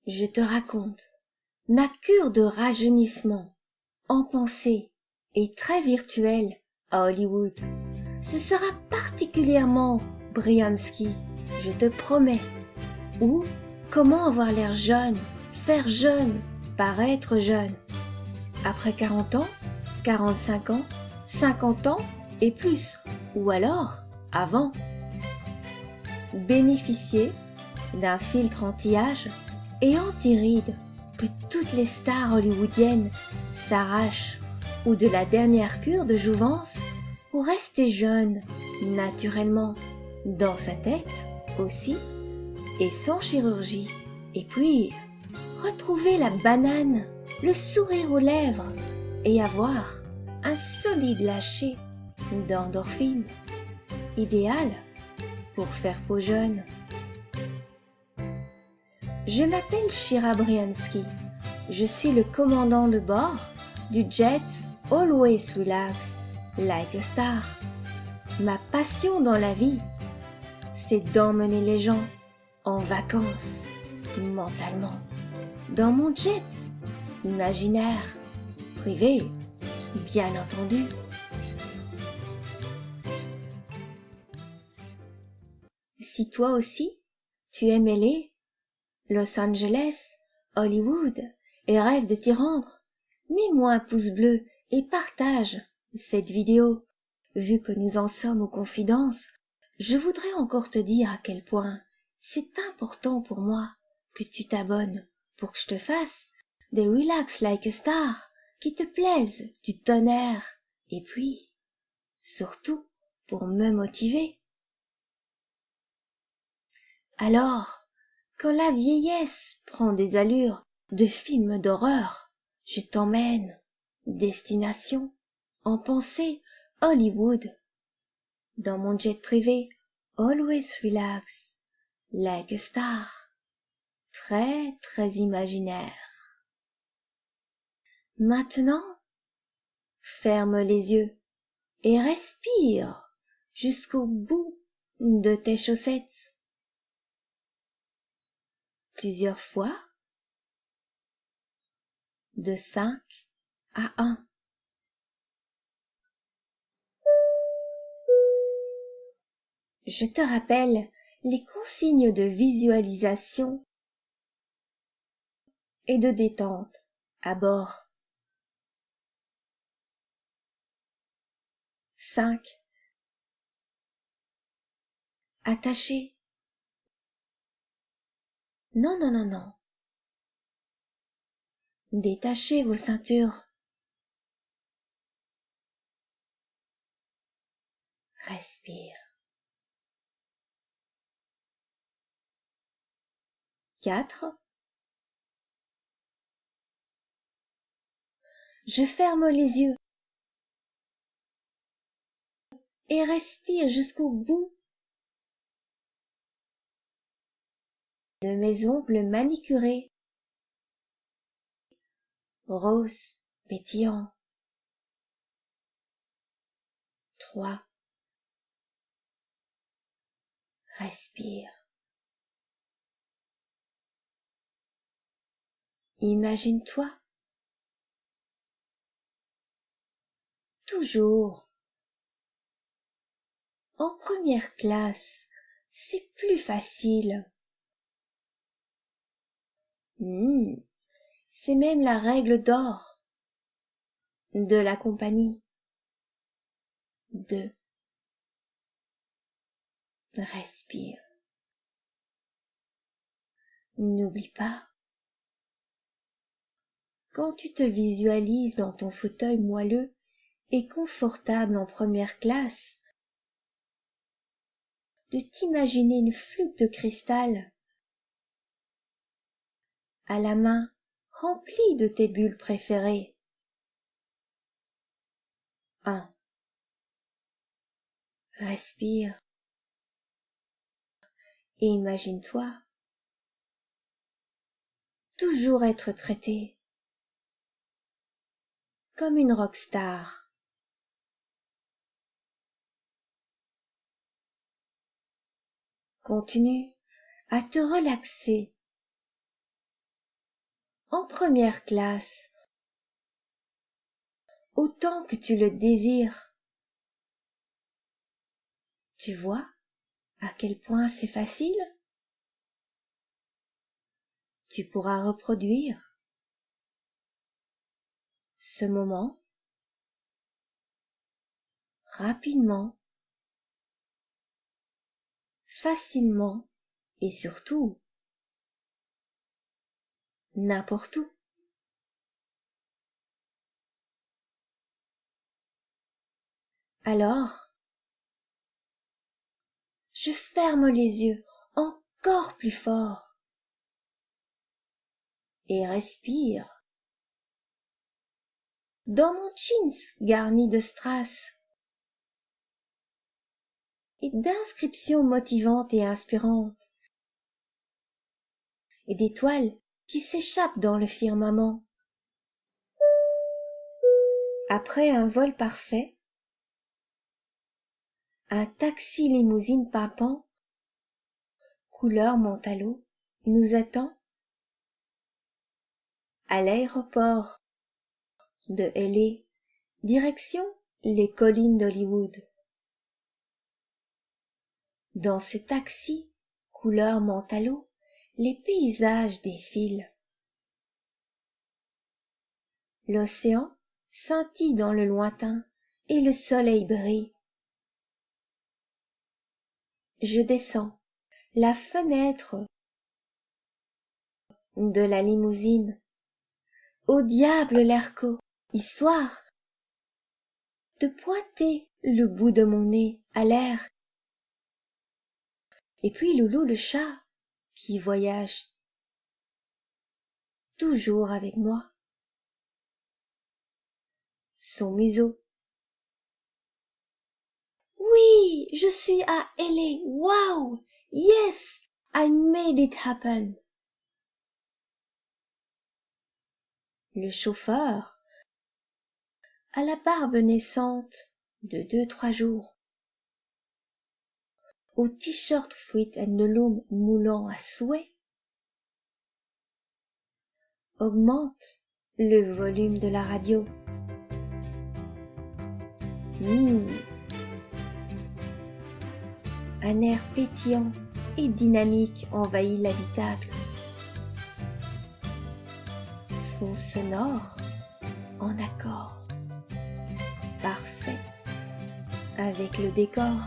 Je te raconte. Ma cure de rajeunissement, en pensée et très virtuelle à Hollywood. Ce sera particulièrement Briansky, je te promets. Ou comment avoir l'air jeune, faire jeune, paraître jeune. Après 40 ans, 45 ans, 50 ans et plus. Ou alors avant. Bénéficier d'un filtre anti-âge et anti-rides que toutes les stars hollywoodiennes s'arrachent, ou de la dernière cure de jouvence pour rester jeune naturellement, dans sa tête aussi, et sans chirurgie. Et puis, retrouver la banane, le sourire aux lèvres, et avoir un solide lâcher d'endorphine, idéal pour faire peau jeune. Je m'appelle Shira Briansky. Je suis le commandant de bord du jet Always Relax Like a Star. Ma passion dans la vie, c'est d'emmener les gens en vacances, mentalement, dans mon jet imaginaire, privé, bien entendu. Si toi aussi, tu aimes LA, Los Angeles, Hollywood, et rêves de t'y rendre, mets-moi un pouce bleu et partage cette vidéo. Vu que nous en sommes aux confidences, je voudrais encore te dire à quel point c'est important pour moi que tu t'abonnes pour que je te fasse des Relax Like a Star qui te plaisent du tonnerre, et puis, surtout, pour me motiver. Alors, quand la vieillesse prend des allures de film d'horreur, je t'emmène, destination, en pensée, Hollywood, dans mon jet privé, Always Relax, Like a Star, très très imaginaire. Maintenant, ferme les yeux et respire jusqu'au bout de tes chaussettes. Plusieurs fois, de 5 à 1. Je te rappelle les consignes de visualisation et de détente à bord. 5. Attachez. Non, non, non, non. Détachez vos ceintures. Respire. 4. Je ferme les yeux et respire jusqu'au bout de mes ongles manicurés, roses, pétillants. 3. Respire. Imagine-toi toujours en première classe, c'est plus facile. C'est même la règle d'or de la compagnie. 2. Respire. N'oublie pas, quand tu te visualises dans ton fauteuil moelleux et confortable en première classe, de t'imaginer une flûte de cristal à la main remplie de tes bulles préférées. 1. Respire et imagine-toi toujours être traité comme une rockstar. Continue à te relaxer en première classe, autant que tu le désires. Tu vois à quel point c'est facile? Tu pourras reproduire ce moment rapidement, facilement et surtout n'importe où. Alors, je ferme les yeux encore plus fort et respire dans mon jeans garni de strass et d'inscriptions motivantes et inspirantes et d'étoiles qui s'échappent dans le firmament. Après un vol parfait, un taxi limousine pimpant, couleur mentalo, nous attend à l'aéroport de L.A., direction les collines d'Hollywood. Dans ce taxi, couleur mentalo, les paysages défilent. L'océan scintille dans le lointain et le soleil brille. Je descends la fenêtre de la limousine. Au diable l'Erco, histoire de pointer le bout de mon nez à l'air. Et puis Loulou le chat, qui voyage toujours avec moi. Son museau. Oui, je suis à L.A. Wow! Yes, I made it happen. Le chauffeur, à la barbe naissante de 2-3 jours, au t-shirt Fruit and the Loom moulant à souhait, augmente le volume de la radio. Un air pétillant et dynamique envahit l'habitacle. Fond sonore en accord, parfait avec le décor.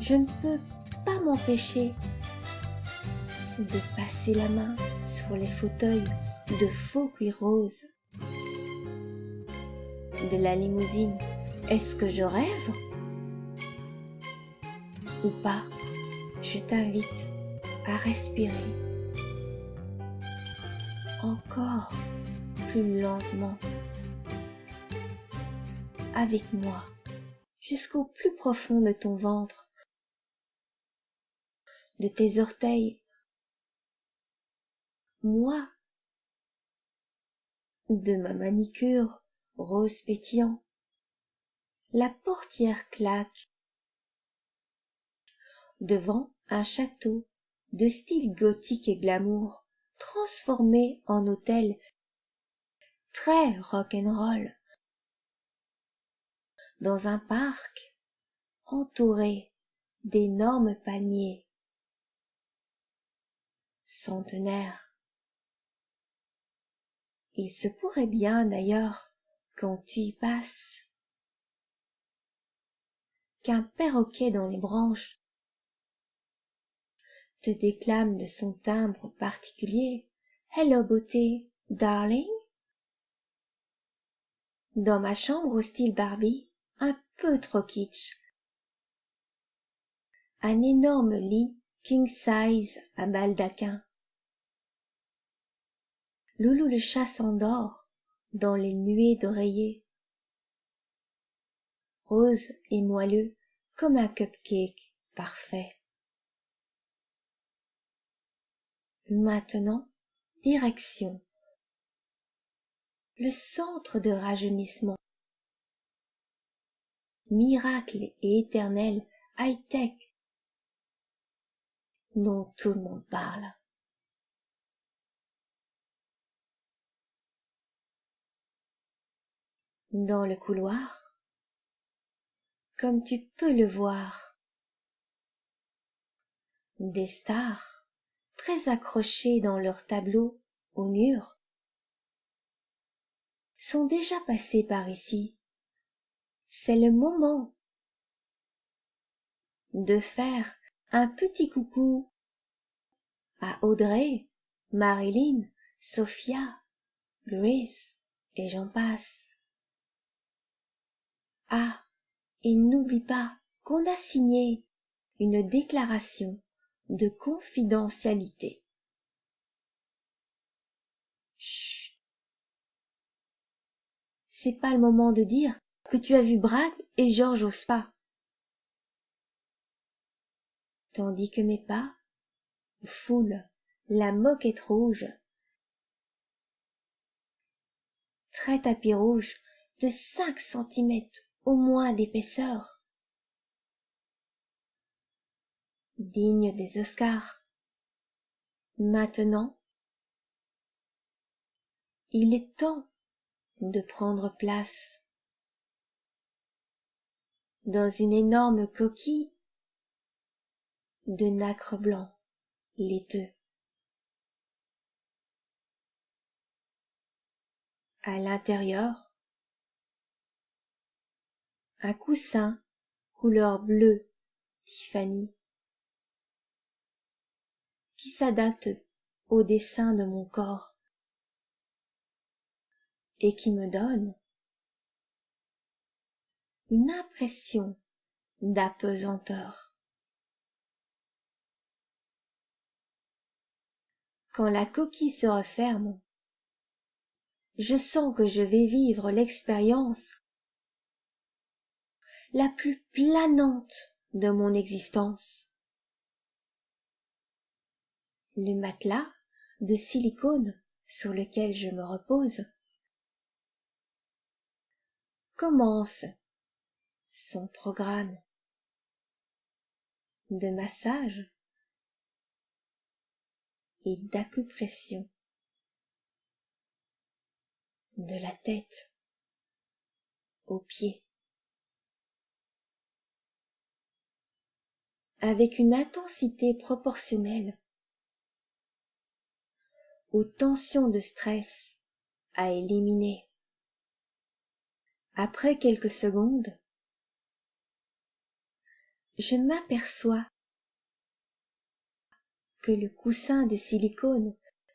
Je ne peux pas m'empêcher de passer la main sur les fauteuils de faux cuir rose de la limousine. Est-ce que je rêve ou pas? Je t'invite à respirer encore plus lentement avec moi jusqu'au plus profond de ton ventre, de tes orteils. Moi, de ma manicure rose pétillant, la portière claque. Devant un château de style gothique et glamour, transformé en hôtel très rock'n'roll, dans un parc entouré d'énormes palmiers centenaires. Il se pourrait bien d'ailleurs, quand tu y passes, qu'un perroquet dans les branches te déclame de son timbre particulier « Hello beauté, darling ». Dans ma chambre au style Barbie, un peu trop kitsch, un énorme lit king size à baldaquin. Loulou le chat s'endort dans les nuées d'oreiller, rose et moelleux comme un cupcake parfait. Maintenant, direction le centre de rajeunissement, miracle et éternel high-tech dont tout le monde parle. dans le couloir, comme tu peux le voir, des stars très accrochées dans leurs tableaux au mur sont déjà passées par ici. C'est le moment de faire un petit coucou à Audrey, Marilyn, Sophia, Grace et j'en passe. Ah, et n'oublie pas qu'on a signé une déclaration de confidentialité. Chut. C'est pas le moment de dire que tu as vu Brad et George au spa. Tandis que mes pas foulent la moquette rouge, très tapis rouge de 5 centimètres au moins d'épaisseur, digne des Oscars. Maintenant, il est temps de prendre place dans une énorme coquille de nacre blanc laiteux. À l'intérieur, un coussin couleur bleu Tiffany qui s'adapte au dessin de mon corps et qui me donne une impression d'apesanteur. Quand la coquille se referme, je sens que je vais vivre l'expérience la plus planante de mon existence. Le matelas de silicone sur lequel je me repose commence son programme de massage et d'acupression de la tête aux pieds, avec une intensité proportionnelle aux tensions de stress à éliminer. Après quelques secondes, je m'aperçois que le coussin de silicone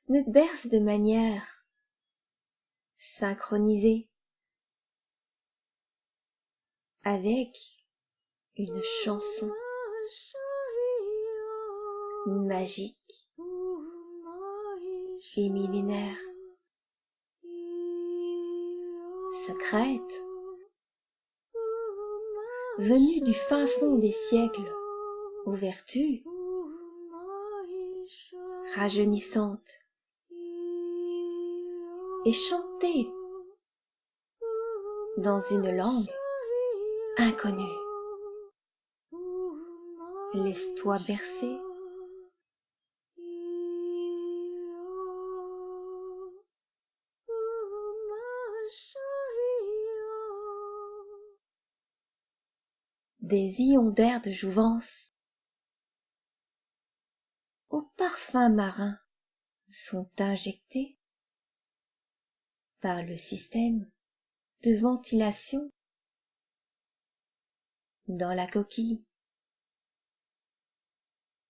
me berce de manière synchronisée avec une chanson magique et millénaire, secrète, venue du fin fond des siècles aux vertus rajeunissantes et chantée dans une langue inconnue. Laisse-toi bercer. Des ions d'air de jouvence au parfum marin sont injectés par le système de ventilation dans la coquille.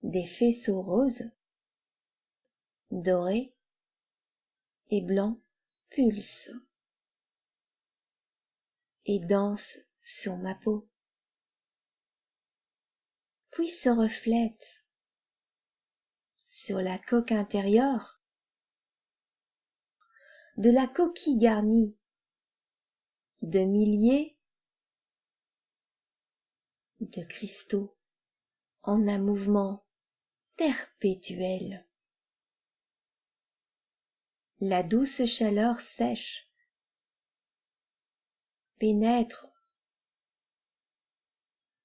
Des faisceaux roses, dorés et blancs pulsent et dansent sur ma peau, puis se reflètent sur la coque intérieure de la coquille garnie de milliers de cristaux en un mouvement perpétuel. La douce chaleur sèche pénètre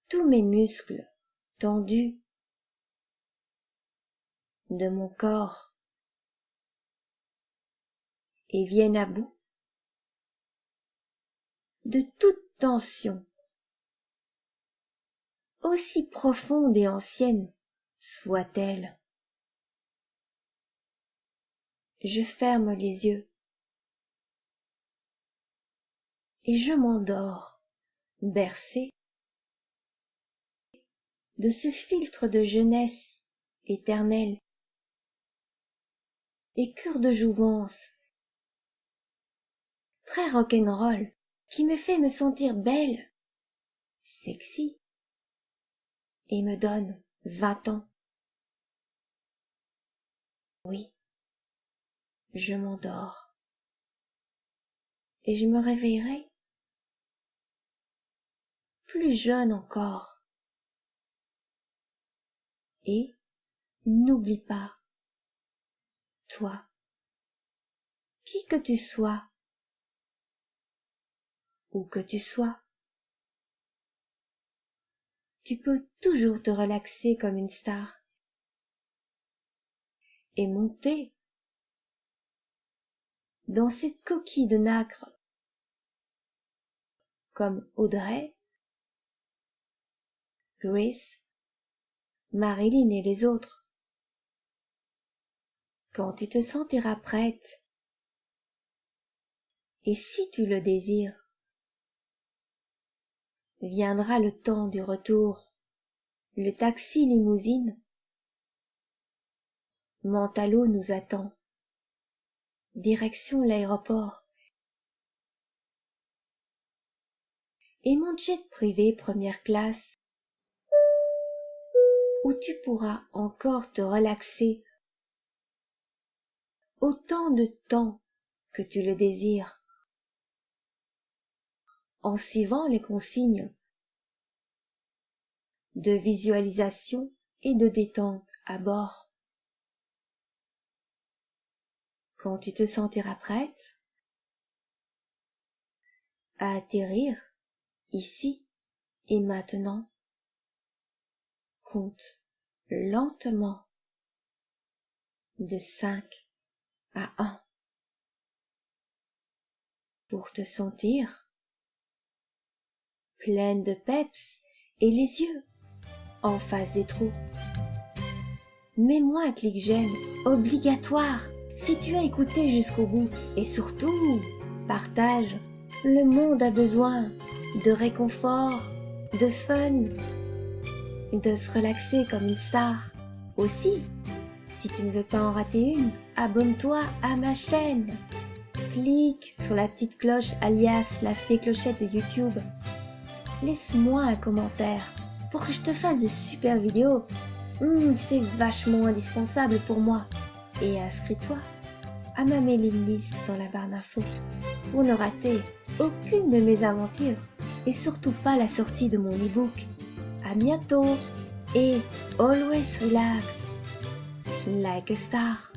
tous mes muscles tendus de mon corps et viennent à bout de toute tension. Aussi profonde et ancienne soit-elle. Je ferme les yeux et je m'endors, bercé de ce filtre de jeunesse éternelle et cure de jouvence très rock'n'roll qui me fait me sentir belle, sexy et me donne 20 ans. Oui, je m'endors et je me réveillerai plus jeune encore. Et n'oublie pas, toi, qui que tu sois, où que tu sois, tu peux toujours te relaxer comme une star et monter dans cette coquille de nacre comme Audrey, Grace, Marilyn et les autres. Quand tu te sentiras prête, et si tu le désires, viendra le temps du retour, le taxi limousine. Mentalo nous attend. Direction l'aéroport. Et mon jet privé première classe, où tu pourras encore te relaxer autant de temps que tu le désires, en suivant les consignes de visualisation et de détente à bord. Quand tu te sentiras prête à atterrir ici et maintenant, compte lentement de 5 à 1 pour te sentir pleine de peps et les yeux en face des trous. Mets-moi un clic j'aime, obligatoire, si tu as écouté jusqu'au bout. Et surtout, partage. Le monde a besoin de réconfort, de fun, de se relaxer comme une star. Aussi, si tu ne veux pas en rater une, abonne-toi à ma chaîne. Clique sur la petite cloche alias la fée clochette de YouTube. Laisse-moi un commentaire pour que je te fasse de super vidéos. C'est vachement indispensable pour moi. Et inscris-toi à ma mailing list dans la barre d'infos pour ne rater aucune de mes aventures et surtout pas la sortie de mon e-book. À bientôt et always relax like a star.